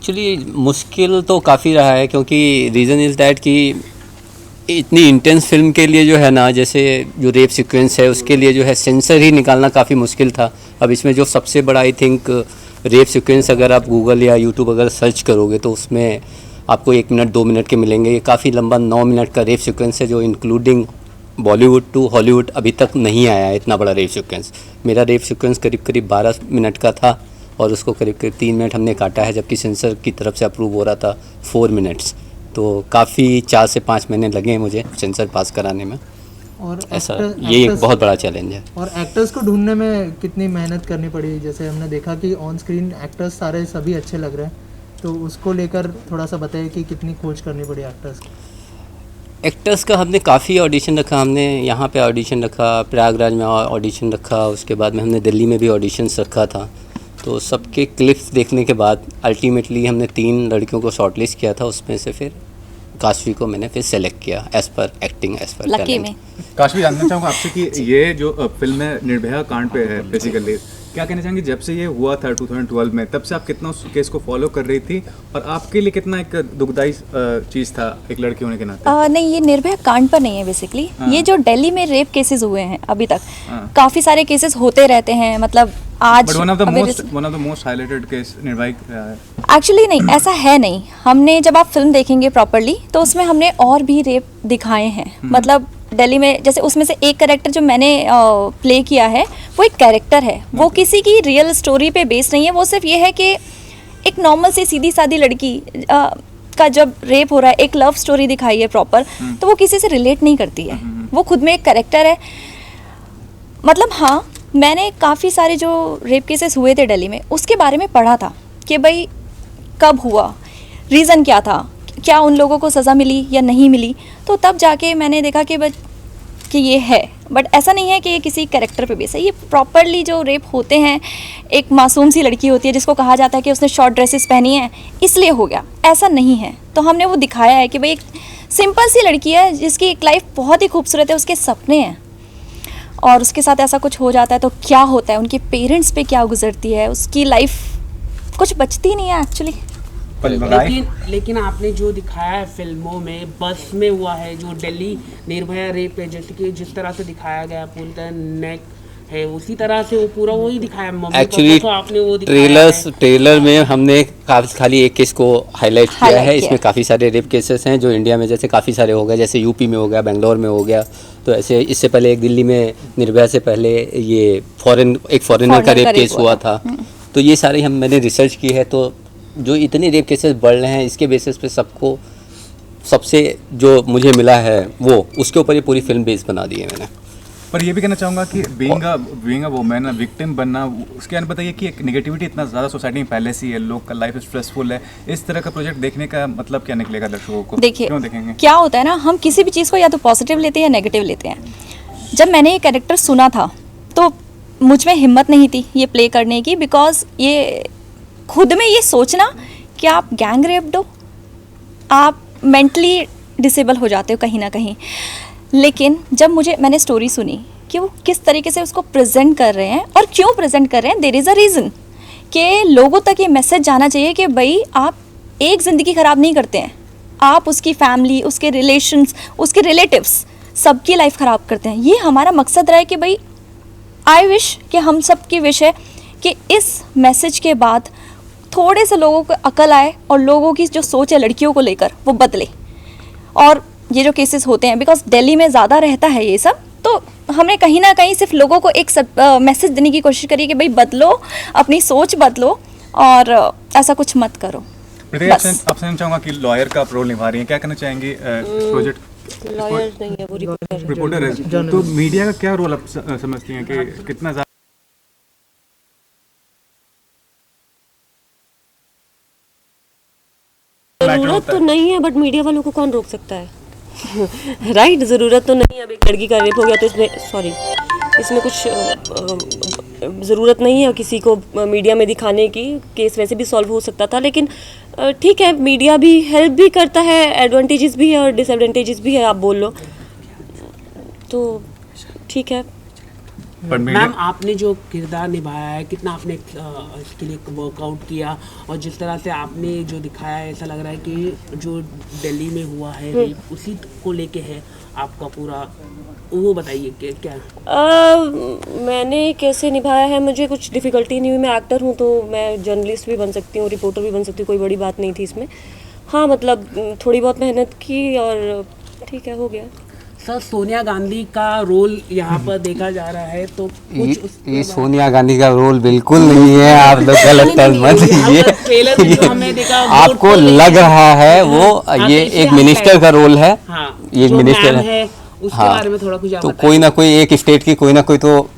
Actually मुश्किल तो काफ़ी रहा है, क्योंकि रीज़न इज़ दैट कि इतनी इंटेंस फिल्म के लिए जो है ना, जैसे जो रेप सीक्वेंस है उसके लिए जो है सेंसर ही निकालना काफ़ी मुश्किल था। अब इसमें जो सबसे बड़ा आई थिंक रेप सीक्वेंस अगर आप गूगल या यूट्यूब अगर सर्च करोगे तो उसमें आपको 1 मिनट 2 मिनट के मिलेंगे। ये काफ़ी लंबा 9 मिनट का रेप सीक्वेंस है, जो इंक्लूडिंग बॉलीवुड टू हॉलीवुड अभी तक नहीं आया है इतना बड़ा रेप सीक्वेंस। मेरा रेप सीक्वेंस करीब करीब 12 मिनट का था और उसको करीब करीब 3 मिनट हमने काटा है, जबकि सेंसर की तरफ से अप्रूव हो रहा था 4 मिनट्स। तो काफ़ी 4 से 5 महीने लगे मुझे सेंसर पास कराने में। और ऐसा ये एक बहुत बड़ा चैलेंज है। और एक्टर्स को ढूंढने में कितनी मेहनत करनी पड़ी? जैसे हमने देखा कि ऑन स्क्रीन एक्टर्स सारे सभी अच्छे लग रहे हैं, तो उसको लेकर थोड़ा सा बताइए कि कितनी खोज करनी पड़ी एक्टर्स को। एक्टर्स का हमने काफ़ी ऑडिशन रखा। हमने यहाँ पे ऑडिशन रखा, प्रयागराज में ऑडिशन रखा, उसके बाद में हमने दिल्ली में भी ऑडिशंस रखा था। तो सबके क्लिप्स देखने के बाद अल्टीमेटली हमने 3 लड़कियों को शॉर्टलिस्ट किया था। उसमें से फिर काशवी को मैंने फिर सेलेक्ट किया as per acting, as per lucky में। काशवी, जानना चाहूँगा आपसे कि ये जो फिल्म है निर्भया कांड पे है बेसिकली, क्या कहना चाहेंगे जब से ये हुआ था 2012 में, तब से आप कितना उस केस को फॉलो कर रही थी और आपके लिए कितना एक दुखदाई चीज़ था एक लड़की होने के नाते? नहीं, ये निर्भया कांड पर नहीं है बेसिकली। ये जो दिल्ली में रेप केसेस हुए हैं अभी तक, काफी सारे केसेस होते रहते हैं। मतलब आज one of the most highlighted case Nirbhaya. Actually नहीं, ऐसा है नहीं। हमने जब आप फिल्म देखेंगे प्रॉपरली तो उसमें हमने और भी रेप दिखाए हैं। मतलब दिल्ली में जैसे उसमें से एक कैरेक्टर जो मैंने प्ले किया है वो एक कैरेक्टर है, वो किसी की रियल स्टोरी पे बेस्ड नहीं है। वो सिर्फ ये है कि एक नॉर्मल सी सीधी सादी लड़की का जब रेप हो रहा है, एक लव स्टोरी दिखाई है प्रॉपर, तो वो किसी से रिलेट नहीं करती है। वो खुद में एक कैरेक्टर है। मतलब हाँ, मैंने काफ़ी सारे जो रेप केसेस हुए थे दिल्ली में उसके बारे में पढ़ा था कि भाई कब हुआ, रीज़न क्या था, क्या उन लोगों को सज़ा मिली या नहीं मिली। तो तब जाके मैंने देखा कि ये है, बट ऐसा नहीं है कि ये किसी कैरेक्टर पे बेस है। ये प्रॉपरली जो रेप होते हैं, एक मासूम सी लड़की होती है जिसको कहा जाता है कि उसने शॉर्ट ड्रेसेस पहनी हैं इसलिए हो गया, ऐसा नहीं है। तो हमने वो दिखाया है कि भाई एक सिंपल सी लड़की है जिसकी एक लाइफ बहुत ही खूबसूरत है, उसके सपने हैं, और उसके साथ ऐसा कुछ हो जाता है तो क्या होता है, उनके पेरेंट्स पे क्या गुजरती है, उसकी लाइफ कुछ बचती नहीं है एक्चुअली। लेकिन आपने जो दिखाया है फिल्मों में, बस में हुआ है जो दिल्ली निर्भया रेप है, जैसे कि जिस तरह से दिखाया गया पूरी तरह नेक है, उसी तरह से वो पूरा वही दिखाया। एक्चुअली आपने वो ट्रेलर में हमने खाली एक केस को हाईलाइट किया है। इसमें काफ़ी सारे रेप केसेस हैं जो इंडिया में जैसे काफ़ी सारे हो गए, जैसे यूपी में हो गया, बेंगलोर में हो गया। तो ऐसे इससे पहले एक दिल्ली में निर्भया से पहले ये एक फॉरेनर का रेप केस हुआ था। तो ये सारे मैंने रिसर्च की है। तो जो इतने रेप केसेस बढ़ रहे हैं इसके बेसिस पे सबसे जो मुझे मिला है वो उसके ऊपर ये पूरी फिल्म बेस बना दी है मैंने। पर ये भी कहना चाहूँगा कि बीइंग अ वुमेन, विक्टिम बनना, उसके बाद बताइए कि एक नेगेटिविटी इतना ज़्यादा सोसाइटी में पहले से ही है, लोग का लाइफ स्ट्रेसफुल है। इस तरह का प्रोजेक्ट देखने का मतलब क्या निकलेगा दर्शकों को? देखिए, क्यों देखेंगे? क्या होता है ना, हम किसी भी चीज़ को या तो पॉजिटिव लेते हैं या नेगेटिव लेते हैं। जब मैंने ये कैरेक्टर सुना था तो मुझ में हिम्मत नहीं थी ये प्ले करने की, बिकॉज ये खुद में ये सोचना कि आप गैंग रेप्ड हो, आप मेंटली डिसेबल हो जाते हो कहीं ना कहीं। लेकिन जब मैंने स्टोरी सुनी कि वो किस तरीके से उसको प्रेजेंट कर रहे हैं और क्यों प्रेजेंट कर रहे हैं, देयर इज़ अ रीज़न कि लोगों तक ये मैसेज जाना चाहिए कि भाई आप एक ज़िंदगी ख़राब नहीं करते हैं, आप उसकी फैमिली, उसके रिलेशंस, उसके रिलेटिव्स, सबकी लाइफ ख़राब करते हैं। ये हमारा मकसद रहा है कि भाई आई विश कि हम सब की विश है कि इस मैसेज के बाद थोड़े से लोगों को अकल आए और लोगों की जो सोच है लड़कियों को लेकर वो बदले। और ये जो केसेस होते हैं, बिकॉज दिल्ली में ज़्यादा रहता है ये सब, तो हमने कहीं ना कहीं सिर्फ लोगों को एक मैसेज देने की कोशिश करी कि भाई बदलो, अपनी सोच बदलो और ऐसा कुछ मत करो। आपसे चाहूँगा कि लॉयर का आप रोल निभा रही हैं, क्या कहना चाहेंगे प्रोजेक्ट? लॉयर नहीं है, वो रिपोर्टर है। तो मीडिया का क्या रोल आप समझती हैं कि कितना ज़रूरत तो नहीं है, बट मीडिया वालों को कौन रोक सकता है? राइट, ज़रूरत तो नहीं है। अब एक लड़की का रेप हो गया तो इसमें कुछ ज़रूरत नहीं है किसी को मीडिया में दिखाने की। केस वैसे भी सॉल्व हो सकता था, लेकिन ठीक है, मीडिया भी हेल्प भी करता है, एडवांटेजेस भी है और डिसएडवांटेजेस भी है, आप बोल लो तो ठीक है। पर मैम मीडिया आपने जो किरदार निभाया है कितना आपने इसके लिए वर्कआउट किया, और जिस तरह से आपने जो दिखाया है ऐसा लग रहा है कि जो दिल्ली में हुआ है रेप उसी को लेके है आपका पूरा, वो बताइए कि क्या। मैंने कैसे निभाया है, मुझे कुछ डिफ़िकल्टी नहीं हुई। मैं एक्टर हूँ तो मैं जर्नलिस्ट भी बन सकती हूँ, रिपोर्टर भी बन सकती हूँ, कोई बड़ी बात नहीं थी इसमें। हाँ मतलब थोड़ी बहुत मेहनत की और ठीक है, हो गया। सर सोनिया गांधी का रोल यहाँ पर देखा जा रहा है, तो कुछ ये सोनिया गांधी का रोल बिल्कुल नहीं है, आप लोग गलत टर्म मत लीजिए। ट्रेलर में जो हमने देखा आपको लग रहा है वो हाँ, ये तो इसलिए एक हम मिनिस्टर कहें- का रोल है, हाँ, ये एक जो मिनिस्टर मैम है। उसके हाँ, बारे में थोड़ा कुछ आप तो बताइए। कोई ना कोई एक स्टेट की कोई ना कोई तो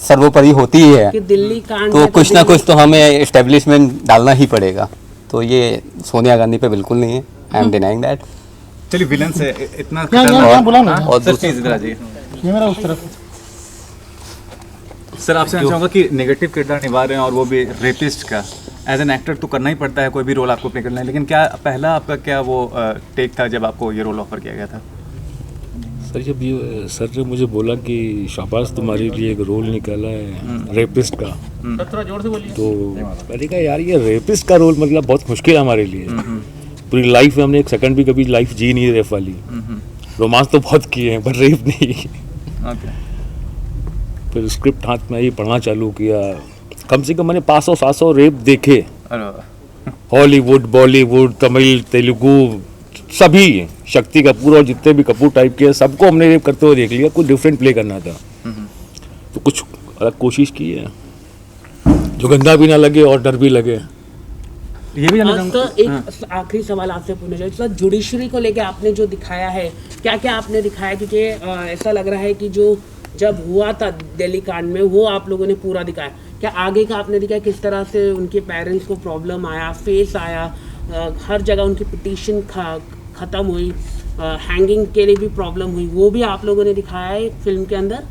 सर्वोपरि होती ही है, कि दिल्ली कांड तो में कुछ ना दिल्ली- कुछ तो हमें एस्टेब्लिशमेंट डालना ही पड़ेगा। तो ये सोनिया गांधी पे बिल्कुल नहीं है, आई एम डिनाइंग दैट। चलिए विलन से इतना और- बुला ना और सर दूसरा- प्लीज इधर आ जाइए। कैमरा उस तरफ। सर आपसे मैं चाहूँगा कि नेगेटिव किरदार निभा रहे हैं और वो भी रेपिस्ट का, एज एन एक्टर तो करना ही पड़ता है, कोई भी रोल आपको प्ले करना है, लेकिन क्या पहला आपका क्या वो टेक था जब आपको ये रोल ऑफर किया गया था? सर जब ये सर ने मुझे बोला कि शाबाश तुम्हारे लिए एक रोल निकाला है रेपिस्ट का, तो मैंने कहा यार ये रेपिस्ट का रोल मतलब बहुत मुश्किल है हमारे लिए। पूरी लाइफ में हमने एक सेकंड भी कभी लाइफ जी नहीं रेप वाली, रोमांस तो बहुत किए हैं पर रेप नहीं। ओके फिर स्क्रिप्ट हाथ में ही पढ़ना चालू किया, कम से कम मैंने 500-700 रेप देखे, अरे हॉलीवुड, बॉलीवुड, तमिल, तेलुगु, सभी शक्ति कपूर और जितने भी कपूर टाइप के सबको हमने रेप करते हुए देख लिया। कुछ डिफरेंट प्ले करना था तो कुछ अलग कोशिश की है जो गंदा भी ना लगे और डर भी लगे। ये भी जानना और चाहूँगा सर एक आखिरी सवाल आपसे पूछना चाहिए सर, जुडिशरी को लेके आपने जो दिखाया है क्या क्या आपने दिखाया, क्योंकि ऐसा लग रहा है कि जो जब हुआ था दिल्ली कांड में वो आप लोगों ने पूरा दिखाया, क्या आगे का आपने दिखाया किस तरह से उनके पेरेंट्स को प्रॉब्लम आया, फेस आया, हर जगह उनकी पिटीशन ख़त्म हुई, हैंगिंग के लिए भी प्रॉब्लम हुई, वो भी आप लोगों ने दिखाया है फिल्म के अंदर?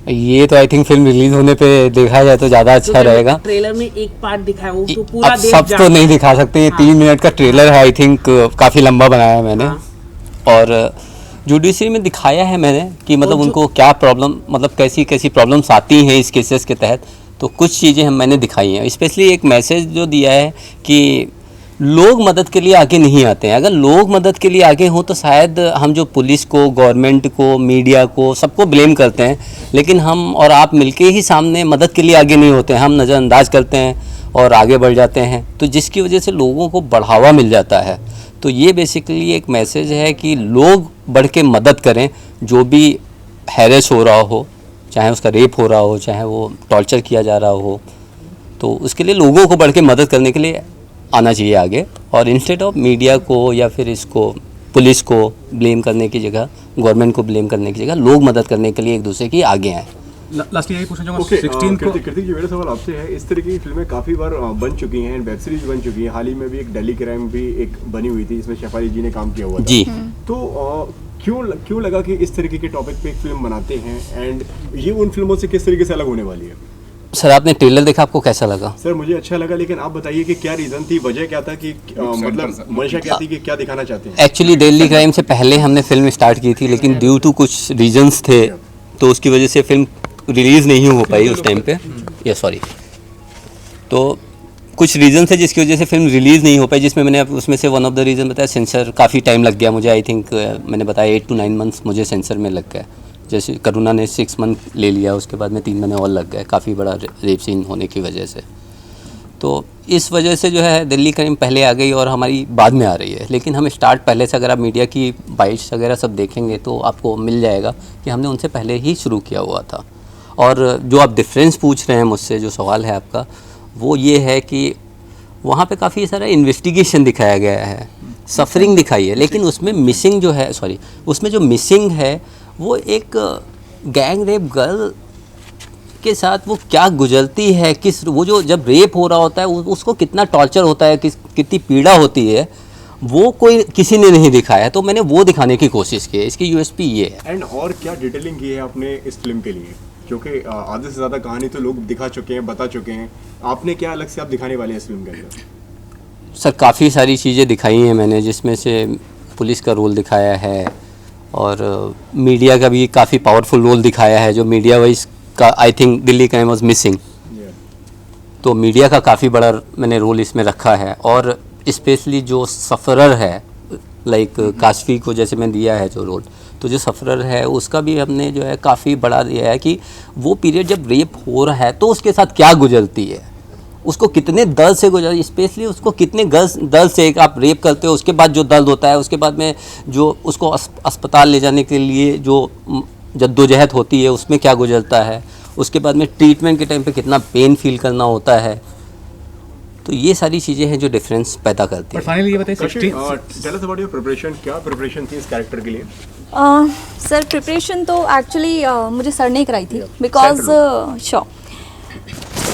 ये तो आई थिंक फिल्म रिलीज होने पे देखा जाए तो ज़्यादा अच्छा तो रहेगा। ट्रेलर में एक पार्ट दिखाया, वो तो पूरा अब देश सब तो जानता नहीं है। दिखा सकते, ये हाँ। 3 मिनट का ट्रेलर है, आई थिंक काफ़ी लंबा बनाया है मैंने। हाँ। और जुडिशरी में दिखाया है मैंने कि मतलब जो- उनको क्या प्रॉब्लम, मतलब कैसी कैसी प्रॉब्लम्स आती हैं इस केसेस के तहत, तो कुछ चीज़ें हम मैंने दिखाई हैं। स्पेशली एक मैसेज जो दिया है कि लोग मदद के लिए आगे नहीं आते हैं। अगर लोग मदद के लिए आगे हों तो शायद हम जो पुलिस को, गवर्नमेंट को, मीडिया को, सबको ब्लेम करते हैं, लेकिन हम और आप मिलके ही सामने मदद के लिए आगे नहीं होते हैं, हम नज़रअंदाज करते हैं और आगे बढ़ जाते हैं, तो जिसकी वजह से लोगों को बढ़ावा मिल जाता है। तो ये बेसिकली एक मैसेज है कि लोग बढ़ के मदद करें, जो भी हैरेस हो रहा हो, चाहे उसका रेप हो रहा हो, चाहे वो टॉर्चर किया जा रहा हो, तो उसके लिए लोगों को बढ़ के मदद करने के लिए आना चाहिए आगे, और इंस्टेड ऑफ मीडिया को या फिर इसको पुलिस को ब्लेम करने की जगह, गवर्नमेंट को ब्लेम करने की जगह, लोग मदद करने के लिए एक दूसरे की आगे आएँ। लास्टली यही पूछना चाहूँगा ओके 16 को कृतिक जी, मेरा सवाल आपसे है, इस तरह की फिल्में काफ़ी बार बन चुकी हैं, वेब सीरीज बन चुकी हैं, हाल ही में भी एक दिल्ली क्राइम भी एक बनी हुई थी जिसमें शेफाली जी ने काम किया हुआ था। जी। तो क्यों लगा कि इस तरीके के टॉपिक पे एक फिल्म बनाते हैं, एंड ये उन फिल्मों से किस तरीके से अलग होने वाली है? सर आपने ट्रेलर देखा, आपको कैसा लगा? सर मुझे अच्छा लगा, लेकिन आप बताइए कि क्या रीज़न थी, वजह क्या था कि मतलब मंशा क्या थी कि क्या दिखाना चाहते हैं? एक्चुअली दिल्ली क्राइम से पहले हमने फिल्म स्टार्ट की थी, लेकिन ड्यू टू कुछ रीजंस थे तो उसकी वजह से फिल्म रिलीज़ नहीं हो पाई उस टाइम पे, या सॉरी, तो कुछ रीज़न थे जिसकी वजह से फिल्म रिलीज़ नहीं हो पाई, जिसमें मैंने उसमें से वन ऑफ द रीज़न बताया सेंसर, काफ़ी टाइम लग गया मुझे, आई थिंक मैंने बताया 8 to 9 मंथ्स मुझे सेंसर में लग गए। जैसे करुणा ने 6 मंथ ले लिया, उसके बाद में 3 महीने और लग गए, काफ़ी बड़ा रेप सीन होने की वजह से। तो इस वजह से जो है दिल्ली क्राइम पहले आ गई और हमारी बाद में आ रही है, लेकिन हम स्टार्ट पहले से, अगर आप मीडिया की बाइट्स वगैरह सब देखेंगे तो आपको मिल जाएगा कि हमने उनसे पहले ही शुरू किया हुआ था। और जो आप डिफरेंस पूछ रहे हैं मुझसे, जो सवाल है आपका, वो ये है कि वहाँ पे काफ़ी सारा इन्वेस्टिगेशन दिखाया गया है, सफरिंग दिखाई है, लेकिन उसमें मिसिंग जो है, सॉरी, उसमें जो मिसिंग है वो एक गैंग रेप गर्ल के साथ वो क्या गुजरती है, किस वो जो जब रेप हो रहा होता है उसको कितना टॉर्चर होता है, कितनी पीड़ा होती है, वो कोई किसी ने नहीं दिखाया है, तो मैंने वो दिखाने की कोशिश की है। इसकी यूएसपी ये है। एंड और क्या डिटेलिंग की है आपने इस फिल्म के लिए, क्योंकि आधे से ज़्यादा कहानी तो लोग दिखा चुके हैं, बता चुके हैं, आपने क्या अलग से आप दिखाने वाले हैं इस फिल्म के अंदर? सर काफ़ी सारी चीज़ें दिखाई हैं मैंने, जिसमें से पुलिस का रोल दिखाया है और मीडिया का भी काफ़ी पावरफुल रोल दिखाया है, जो मीडिया वाइज का I think Delhi crime was missing, तो मीडिया का काफ़ी बड़ा मैंने रोल इसमें रखा है। और स्पेशली जो सफ़रर है, लाइक काशफी को जैसे मैं दिया है जो रोल, तो जो सफ़रर है उसका भी हमने जो है काफ़ी बड़ा दिया है कि वो पीरियड जब रेप हो रहा है तो उसके साथ क्या गुजरती है, उसको कितने दर्द से गुजर, स्पेशली उसको कितने दर्द से एक आप रेप करते हो, उसके बाद जो दर्द होता है, उसके बाद में जो उसको अस्पताल ले जाने के लिए जो जद्दोजहद होती है उसमें क्या गुजरता है, उसके बाद में ट्रीटमेंट के टाइम पे कितना पेन फील करना होता है। तो ये सारी चीज़ें हैं जो डिफरेंस पैदा करती बट है। फाइनली ये बताइए Kashi, 16 tell us about your preparation. क्या प्रिपरेशन थी इस कैरेक्टर के लिए? सर प्रिपरेशन तो एक्चुअली मुझे सर ने कराई थी, बिकॉज श्योर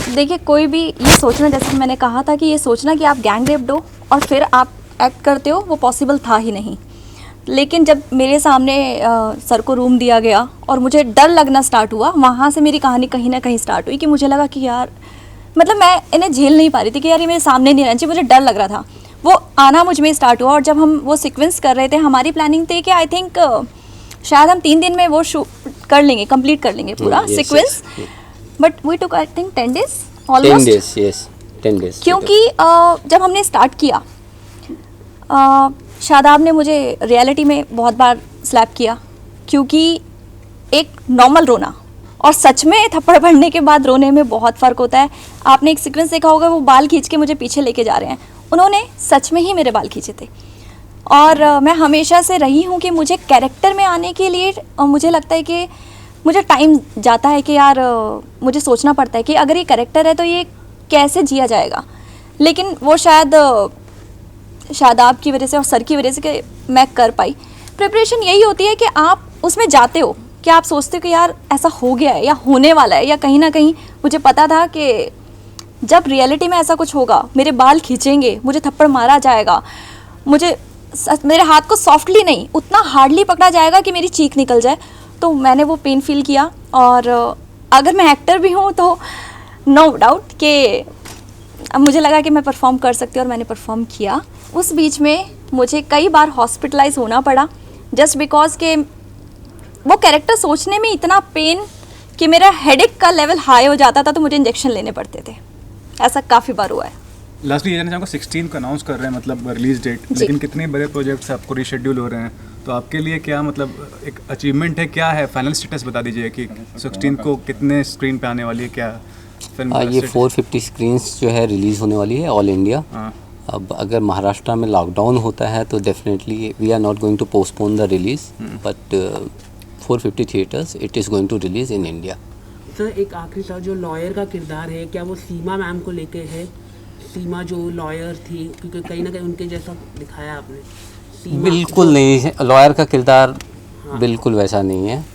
देखिए कोई भी ये सोचना, जैसे कि मैंने कहा था कि ये सोचना कि आप गैंग रेप दो और फिर आप एक्ट करते हो, वो पॉसिबल था ही नहीं। लेकिन जब मेरे सामने सर को रूम दिया गया और मुझे डर लगना स्टार्ट हुआ, वहाँ से मेरी कहानी कहीं ना कहीं स्टार्ट हुई कि मुझे लगा कि यार मतलब मैं इन्हें झेल नहीं पा रही थी कि यार ये मेरे सामने नहीं रहना चाहिए, मुझे डर लग रहा था। वो आना मुझ में स्टार्ट हुआ और जब हम वो सीक्वेंस कर रहे थे, हमारी प्लानिंग थी कि आई थिंक शायद हम 3 दिन में वो शूट कर लेंगे, कंप्लीट कर लेंगे पूरा yes, sequence, but we took I think 10 days 10 almost. days, yes, 10 days। क्योंकि जब हमने स्टार्ट किया, शादाब ने मुझे रियलिटी में बहुत बार स्लैप किया, क्योंकि एक नॉर्मल रोना और सच में थप्पड़ पड़ने के बाद रोने में बहुत फ़र्क होता है। आपने एक सीक्वेंस देखा होगा, वो बाल खींच के मुझे पीछे लेके जा रहे हैं, उन्होंने सच में ही मेरे बाल खींचे थे। और मैं हमेशा से रही हूँ कि मुझे कैरेक्टर में आने के लिए मुझे लगता है कि मुझे टाइम जाता है कि यार मुझे सोचना पड़ता है कि अगर ये कैरेक्टर है तो ये कैसे जिया जाएगा। लेकिन वो शायद शादाब की वजह से और सर की वजह से कि मैं कर पाई। प्रिपरेशन यही होती है कि आप उसमें जाते हो कि आप सोचते हो कि यार ऐसा हो गया है या होने वाला है, या कहीं ना कहीं मुझे पता था कि जब रियलिटी में ऐसा कुछ होगा, मेरे बाल खींचेंगे, मुझे थप्पड़ मारा जाएगा, मेरे हाथ को सॉफ्टली नहीं उतना हार्डली पकड़ा जाएगा कि मेरी चीख निकल जाए। तो मैंने वो पेन फील किया। और अगर मैं एक्टर भी हूँ तो नो डाउट कि अब मुझे लगा कि मैं परफॉर्म कर सकती हूँ और मैंने परफॉर्म किया। उस बीच में मुझे कई बार हॉस्पिटलाइज होना पड़ा जस्ट बिकॉज के वो कैरेक्टर सोचने में इतना पेन कि मेरा हेडेक का लेवल हाई हो जाता था, तो मुझे इंजेक्शन लेने पड़ते थे। ऐसा काफ़ी बार हुआ है। लास्टली ये जानना चाहूँगा 16 को अनाउंस कर रहे हैं मतलब रिलीज डेट, लेकिन कितने बड़े प्रोजेक्ट्स आपको रीशेड्यूल हो रहे हैं, तो आपके लिए क्या मतलब एक अचीवमेंट है, क्या है फाइनल स्टेटस बता दीजिए कि 16 को कितने स्क्रीन पे आने वाली है, क्या फिल्म ये 450 स्क्रीन्स जो है रिलीज़ होने वाली है ऑल इंडिया। अब अगर महाराष्ट्र में लॉकडाउन होता है तो definitely we are not going to postpone the release, but 450 theatres it is going to release in India. Sir एक आखिरी सवाल, जो लॉयर का किरदार है क्या वो सीमा मैम को लेके है? सीमा जो लॉयर थी, क्योंकि कहीं ना कहीं उनके जैसा दिखाया आपने। बिल्कुल नहीं है, लॉयर का किरदार बिल्कुल वैसा नहीं है।